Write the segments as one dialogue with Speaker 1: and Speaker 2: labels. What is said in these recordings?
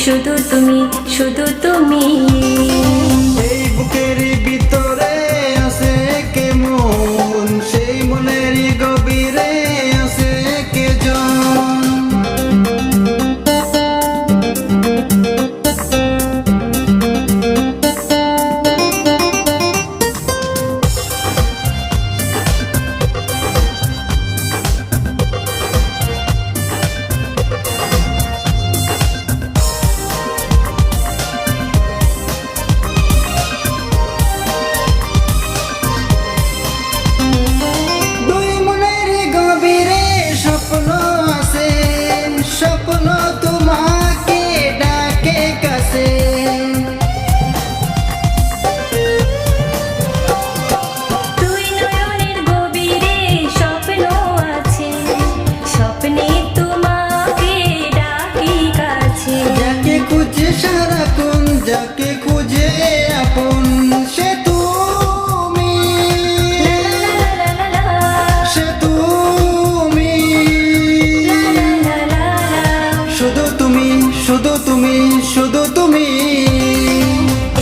Speaker 1: শুধু তুমি, শুধু তুমি।
Speaker 2: এই বুকের ভিতরে আছে কেমন, সেই মনের গভীরে আছে কে জন। স্বপ্ন তোমাকে ডাকে কাছে,
Speaker 1: দুই নয়নের গভীরে স্বপ্ন আছে, স্বপ্নে তোমাকে ডাকি কাছে।
Speaker 2: যাকে খুঁজে সারাক্ষণ, যাকে খুঁজে আপন, সে তুমি, সে তুমি। শুধু তুমি, শুধু তুমি, শুধু তুমি।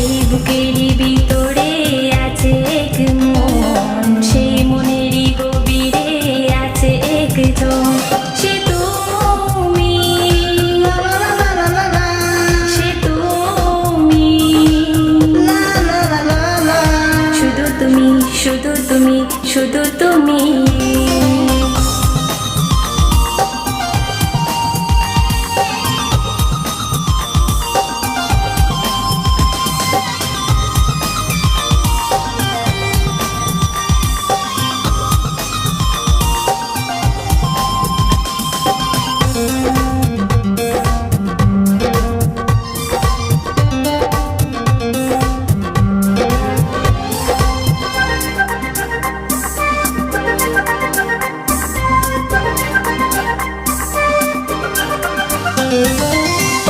Speaker 1: এই বুকেরই ভিতরে আছে এক মন, সেই মনেরই গভীরে আছে একজন, সে তুমি, সে তুমি। শুধু তুমি, শুধু তুমি, শুধু তুমি।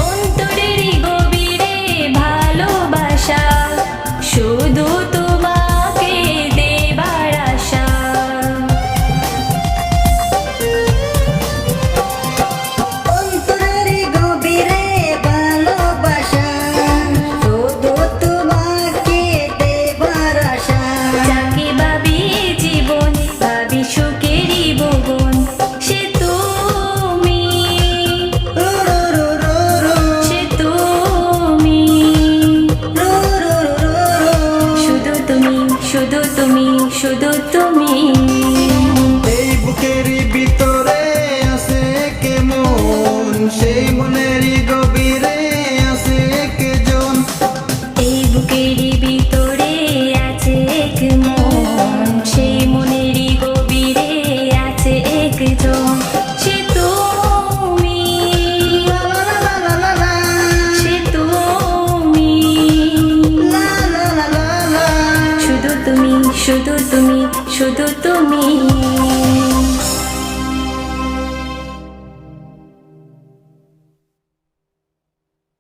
Speaker 1: অন্তরেরই গভীরে ভালোবাসা, শুধু তোমাকে দেবার আশা।
Speaker 2: অন্তরের গভীরে ভালোবাসা, শুধু তোমাকে দেবার আশা।
Speaker 1: যাকে ভাবি জীবন, ভাবি সুখেরই ভুবন, সে তুমি, সে তুমি। শুধু তুমি, শুধু তুমি, শুধু তুমি।
Speaker 2: এই বুকের ভিতরে আছে কেমন, সেই মনের গভীরে আছে কে জন।
Speaker 1: এই বুকেরই ভিতরে আছে এক মন, সেই মনেরই গভীরে আছে একজন, সে তুমি, সে তুমি। শুধু তুমি, শুধু তুমি, শুধু তুমি।